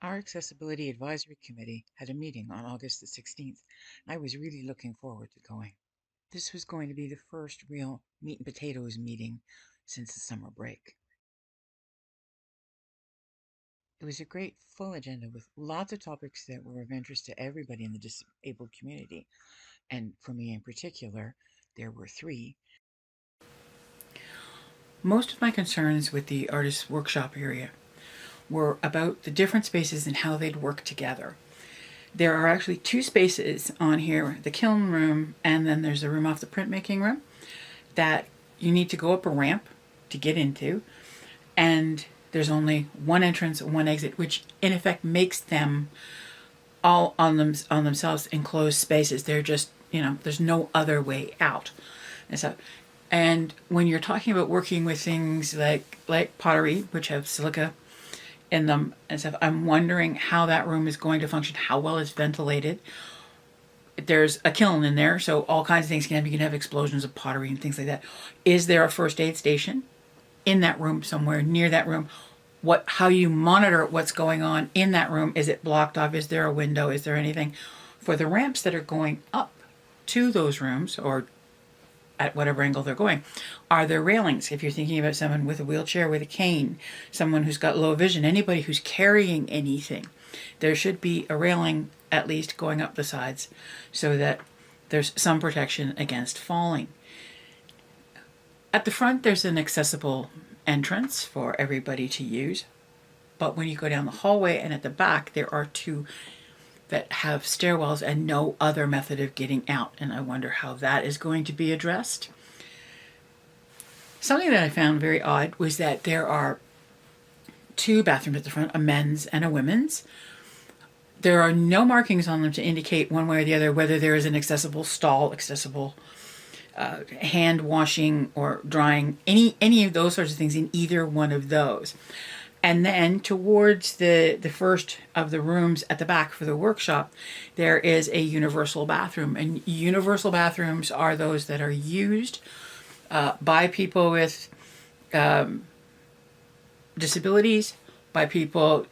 Our Accessibility Advisory Committee had a meeting on August the 16th, and I was really looking forward to going. This was going to be the first real meat and potatoes meeting since the summer break. It was a great full agenda with lots of topics that were of interest to everybody in the disabled community, and for me in particular, there were three. Most of my concerns with the artist workshop area were about the different spaces and how they'd work together. There are actually two spaces on here, the kiln room, and then there's a room off the printmaking room that you need to go up a ramp to get into, and there's only one entrance and one exit, which in effect makes them all on themselves enclosed spaces. They're just, there's no other way out. And when you're talking about working with things like pottery, which have silica in them and stuff, I'm wondering how that room is going to function, how well it's ventilated. There's a kiln in there, so all kinds of things can happen. You can have explosions of pottery and things like that. Is there a first aid station in that room somewhere near that room? How you monitor what's going on in that room? Is it blocked off? Is there a window? Is there anything? For the ramps that are going up to those rooms, or at whatever angle they're going, are there railings? If you're thinking about someone with a wheelchair, with a cane, someone who's got low vision, anybody who's carrying anything, there should be a railing at least going up the sides so that there's some protection against falling. At the front, there's an accessible entrance for everybody to use, but when you go down the hallway and at the back, there are two that have stairwells and no other method of getting out, and I wonder how that is going to be addressed. Something that I found very odd was that there are two bathrooms at the front, a men's and a women's. There are no markings on them to indicate one way or the other whether there is an accessible stall, accessible hand washing or drying, any of those sorts of things in either one of those. And then towards the first of the rooms at the back for the workshop, there is a universal bathroom. And universal bathrooms are those that are used by people with disabilities, by people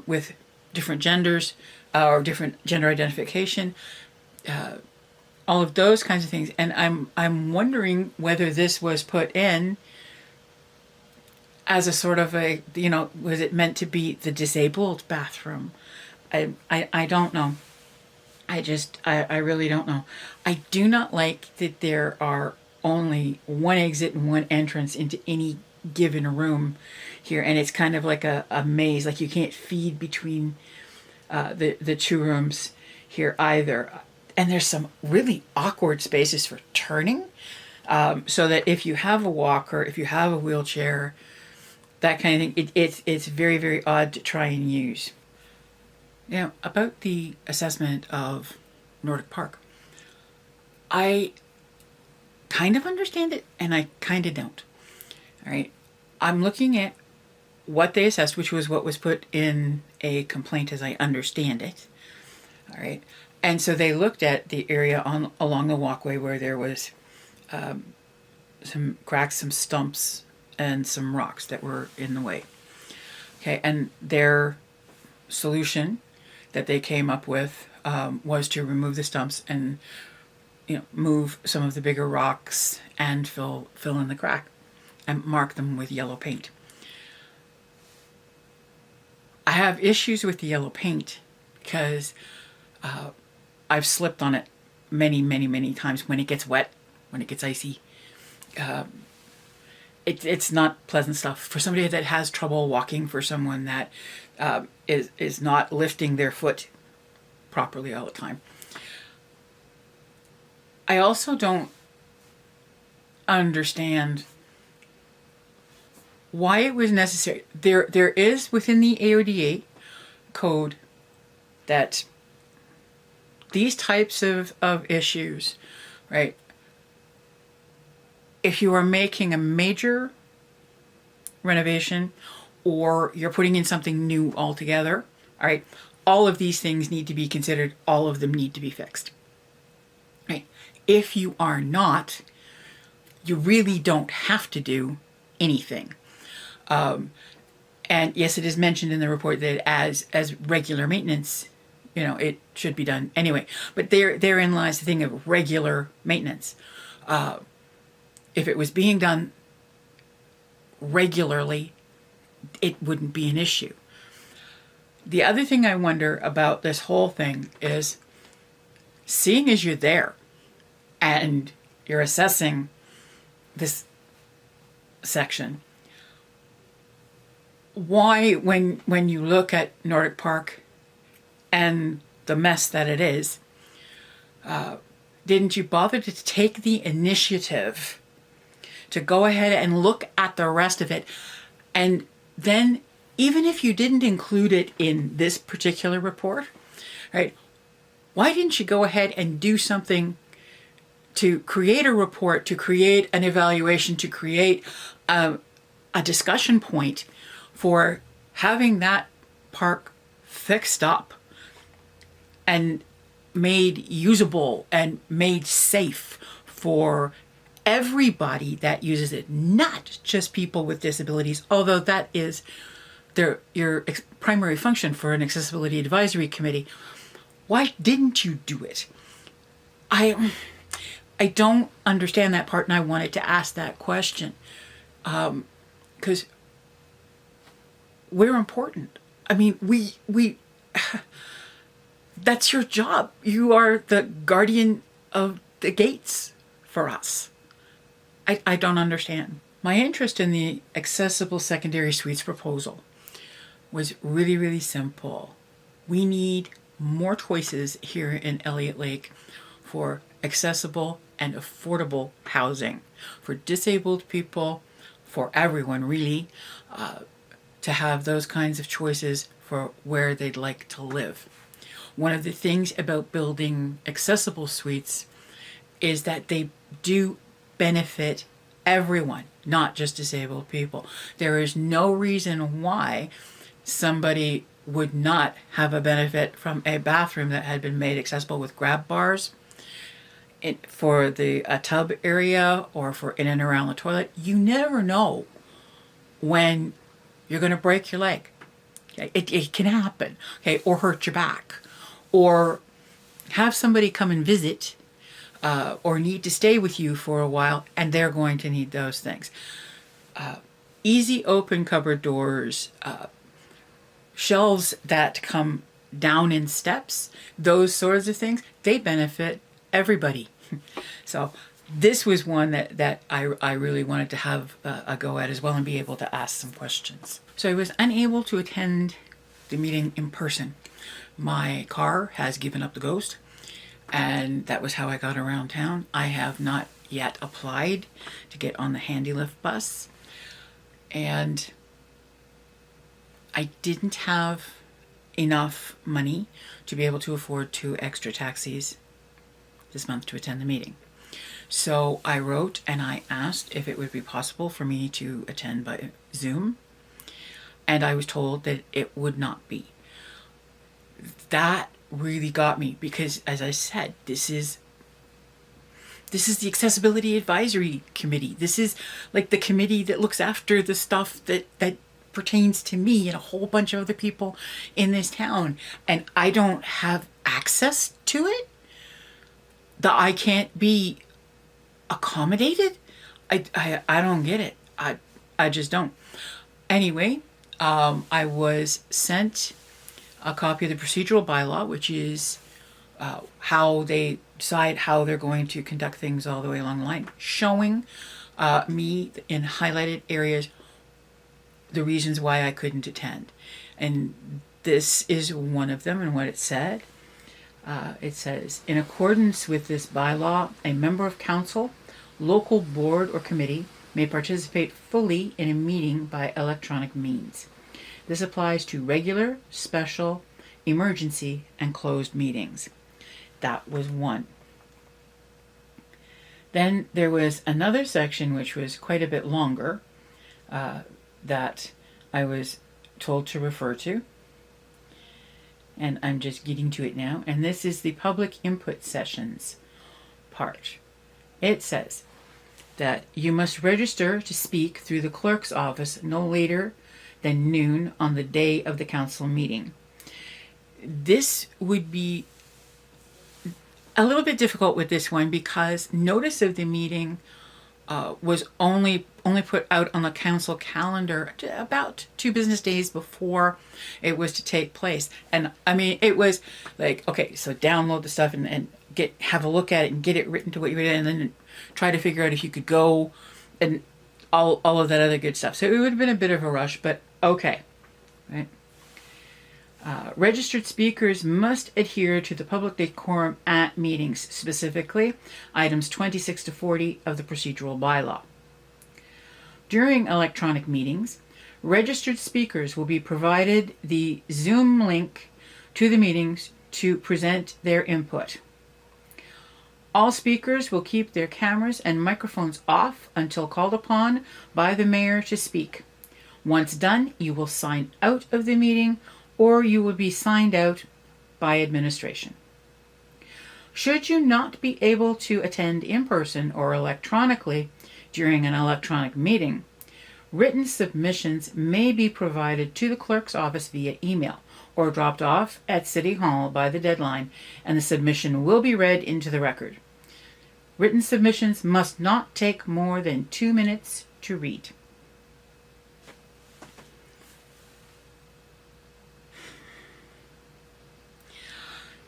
with different genders or different gender identification, all of those kinds of things. And I'm wondering whether this was put in as a sort of was it meant to be the disabled bathroom? I don't know. I really don't know. I do not like that there are only one exit and one entrance into any given room here, and it's kind of like a maze, like you can't feed between the two rooms here either. And there's some really awkward spaces for turning, so that if you have a walker, if you have a wheelchair, that kind of thing, it's very, very odd to try and use. Now, about the assessment of Nordic Park, I kind of understand it and I kind of don't. All right. I'm looking at what they assessed, which was what was put in a complaint as I understand it. All right. And so they looked at the area along the walkway where there was some cracks, some stumps, and some rocks that were in the way. Okay, and their solution that they came up with was to remove the stumps and move some of the bigger rocks and fill in the crack and mark them with yellow paint. I have issues with the yellow paint because I've slipped on it many, many, many times when it gets wet, when it gets icy. It's not pleasant stuff for somebody that has trouble walking, for someone that is not lifting their foot properly all the time. I also don't understand why it was necessary. There is within the AODA code that these types of issues, right? If you are making a major renovation or you're putting in something new altogether, all right, all of these things need to be considered. All of them need to be fixed. Right? If you are not, you really don't have to do anything. And yes, it is mentioned in the report that as regular maintenance, it should be done anyway. But therein lies the thing of regular maintenance. If it was being done regularly, it wouldn't be an issue. The other thing I wonder about this whole thing is, seeing as you're there and you're assessing this section, why, when you look at Nordic Park and the mess that it is, didn't you bother to take the initiative to go ahead and look at the rest of it? And then, even if you didn't include it in this particular report, right, why didn't you go ahead and do something to create a report, to create an evaluation, to create a discussion point for having that park fixed up and made usable and made safe for everybody that uses it, not just people with disabilities, although that is your primary function for an accessibility advisory committee. Why didn't you do it? I don't understand that part, and I wanted to ask that question, because we're important. I mean, we that's your job. You are the guardian of the gates for us. I don't understand. My interest in the accessible secondary suites proposal was really, really simple. We need more choices here in Elliot Lake for accessible and affordable housing for disabled people, for everyone really, to have those kinds of choices for where they'd like to live. One of the things about building accessible suites is that they do benefit everyone, not just disabled people. There is no reason why somebody would not have a benefit from a bathroom that had been made accessible with grab bars for a tub area or for in and around the toilet. You never know when you're going to break your leg. Okay? It can happen, okay, or hurt your back, or have somebody come and visit, or need to stay with you for a while, and they're going to need those things. Easy open cupboard doors, shelves that come down in steps, those sorts of things, they benefit everybody. So this was one that I really wanted to have a go at as well and be able to ask some questions. So I was unable to attend the meeting in person. My car has given up the ghost, and that was how I got around town. I have not yet applied to get on the Handy Lift bus, and I didn't have enough money to be able to afford 2 extra taxis this month to attend the meeting. So I wrote and I asked if it would be possible for me to attend by Zoom, and I was told that it would not be. That really got me because, as I said, this is the Accessibility Advisory Committee. This is like the committee that looks after the stuff that pertains to me and a whole bunch of other people in this town, and I don't have access to it. That I can't be accommodated. I don't get it. I just don't. Anyway, I was sent a copy of the procedural bylaw, which is how they decide how they're going to conduct things all the way along the line, showing me in highlighted areas the reasons why I couldn't attend. And this is one of them, and what it said. It says, in accordance with this bylaw, a member of council, local board or committee may participate fully in a meeting by electronic means. This applies to regular, special, emergency, and closed meetings. That was one. Then there was another section which was quite a bit longer that I was told to refer to. And I'm just getting to it now. And this is the public input sessions part. It says that you must register to speak through the clerk's office no later than noon on the day of the council meeting. This would be a little bit difficult with this one because notice of the meeting was only put out on the council calendar about 2 business days before it was to take place. And I mean, it was like, okay, so download the stuff and have a look at it and get it written to what you did, and then try to figure out if you could go and all of that other good stuff. So it would have been a bit of a rush, but okay, right? Registered speakers must adhere to the public decorum at meetings, specifically items 26 to 40 of the procedural bylaw. During electronic meetings, registered speakers will be provided the Zoom link to the meetings to present their input. All speakers will keep their cameras and microphones off until called upon by the mayor to speak. Once done, you will sign out of the meeting or you will be signed out by administration. Should you not be able to attend in person or electronically during an electronic meeting, written submissions may be provided to the clerk's office via email or dropped off at City Hall by the deadline, and the submission will be read into the record. Written submissions must not take more than 2 minutes to read.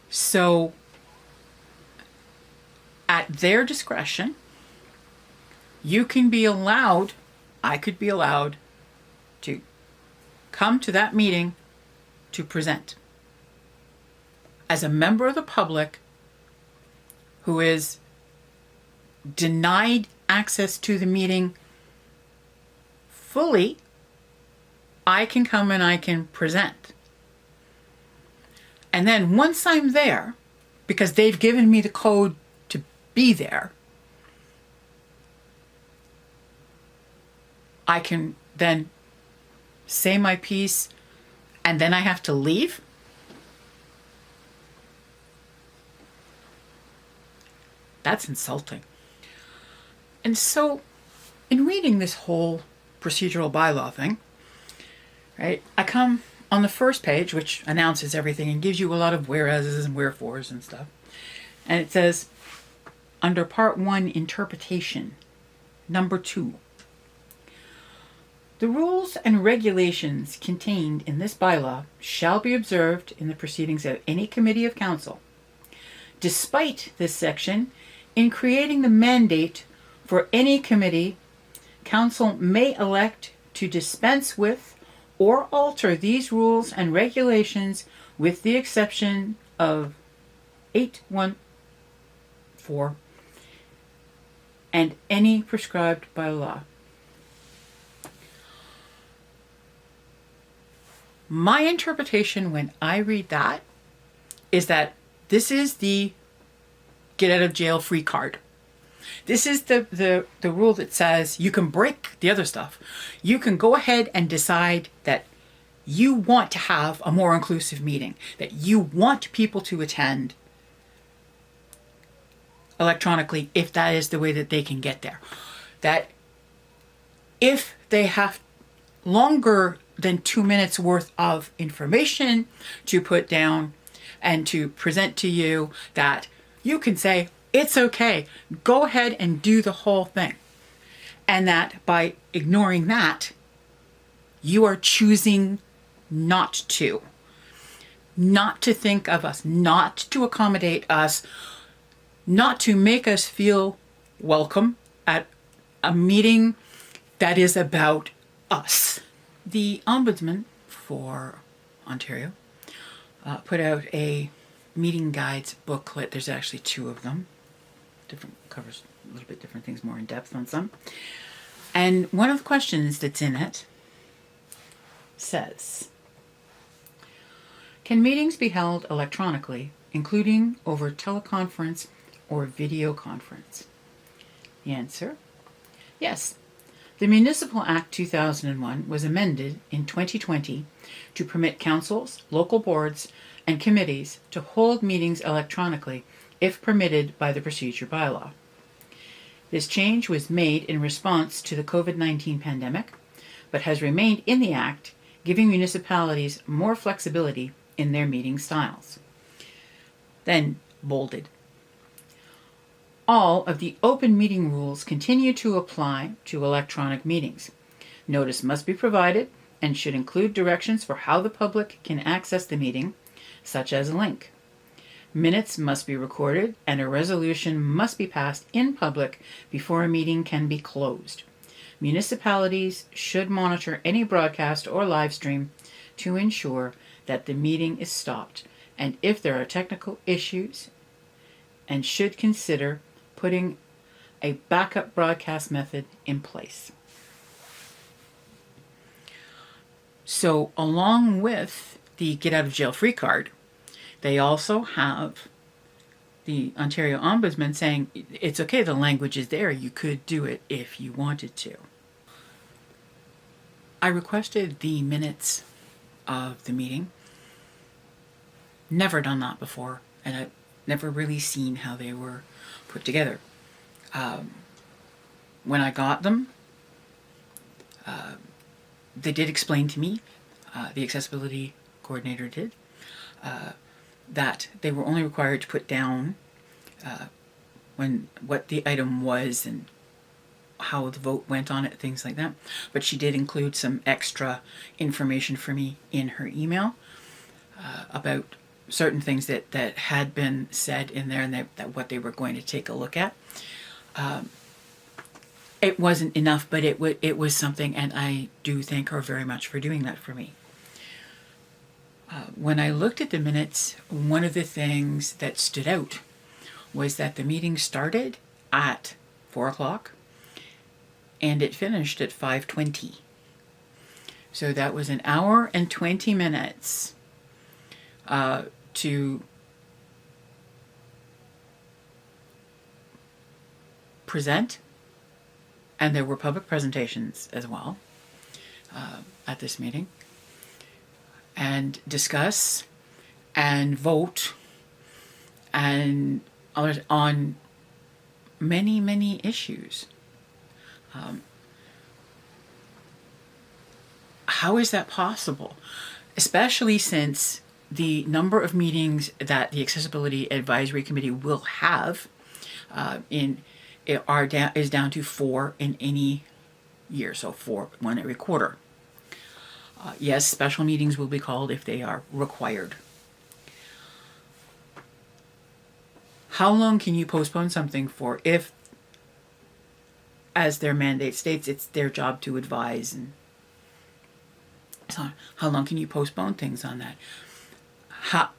So, at their discretion, you can be allowed, I could be allowed to come to that meeting to present. As a member of the public who is denied access to the meeting fully, I can come and I can present. And then once I'm there, because they've given me the code to be there, I can then say my piece and then I have to leave? That's insulting. And so, in reading this whole procedural bylaw thing, right, I come on the first page, which announces everything and gives you a lot of whereases and wherefores and stuff. And it says, under Part 1, Interpretation, number 2, the rules and regulations contained in this bylaw shall be observed in the proceedings of any committee of council. Despite this section, in creating the mandate for any committee, council may elect to dispense with or alter these rules and regulations with the exception of 8.1.4 and any prescribed by law. My interpretation when I read that is that this is the get out of jail free card. This is the rule that says you can break the other stuff. You can go ahead and decide that you want to have a more inclusive meeting, that you want people to attend electronically if that is the way that they can get there. That if they have longer than 2 minutes worth of information to put down and to present to you, that you can say, it's okay, go ahead and do the whole thing. And that by ignoring that, you are choosing not to think of us, not to accommodate us, not to make us feel welcome at a meeting that is about us. The Ombudsman for Ontario put out a meeting guides booklet. There's actually 2 of them. Covers a little bit different things, more in depth on some. And one of the questions that's in it says, can meetings be held electronically, including over teleconference or video conference? The answer, yes. The Municipal Act 2001 was amended in 2020 to permit councils, local boards, and committees to hold meetings electronically if permitted by the procedure bylaw. This change was made in response to the COVID-19 pandemic, but has remained in the Act giving municipalities more flexibility in their meeting styles. Then, bolded. All of the open meeting rules continue to apply to electronic meetings. Notice must be provided and should include directions for how the public can access the meeting, such as a link. Minutes must be recorded and a resolution must be passed in public before a meeting can be closed. Municipalities should monitor any broadcast or live stream to ensure that the meeting is stopped, and if there are technical issues, and should consider putting a backup broadcast method in place. So, along with the get out of jail free card, they also have the Ontario Ombudsman saying it's okay, the language is there, you could do it if you wanted to. I requested the minutes of the meeting. Never done that before, and I've never really seen how they were put together. When I got them, they did explain to me, the accessibility coordinator did, that they were only required to put down what the item was and how the vote went on it, things like that. But she did include some extra information for me in her email about certain things that had been said in there and that what they were going to take a look at. It wasn't enough, but it was something, and I do thank her very much for doing that for me. When I looked at the minutes, one of the things that stood out was that the meeting started at 4 o'clock and it finished at 5:20. So that was an hour and 20 minutes to present, and there were public presentations as well at this meeting, and discuss and vote and on many issues. How is that possible? Especially since the number of meetings that the Accessibility Advisory Committee will have is down to 4 in any year, so 1 every quarter. Yes, special meetings will be called if they are required. How long can you postpone something for if, as their mandate states, it's their job to advise? And so how long can you postpone things on that?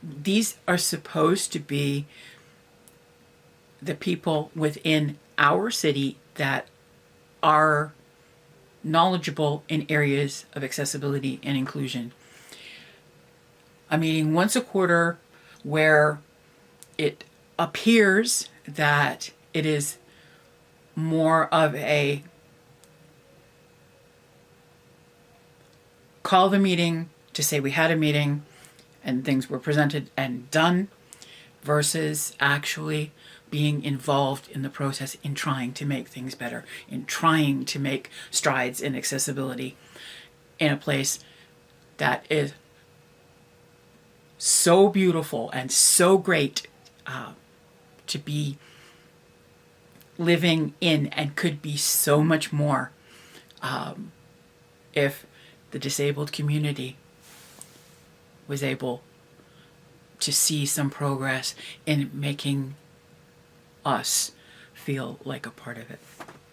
These are supposed to be the people within our city that are knowledgeable in areas of accessibility and inclusion. A meeting once a quarter where it appears that it is more of a call the meeting to say we had a meeting and things were presented and done, versus actually being involved in the process in trying to make things better, in trying to make strides in accessibility in a place that is so beautiful and so great to be living in, and could be so much more if the disabled community was able to see some progress in making us feel like a part of it.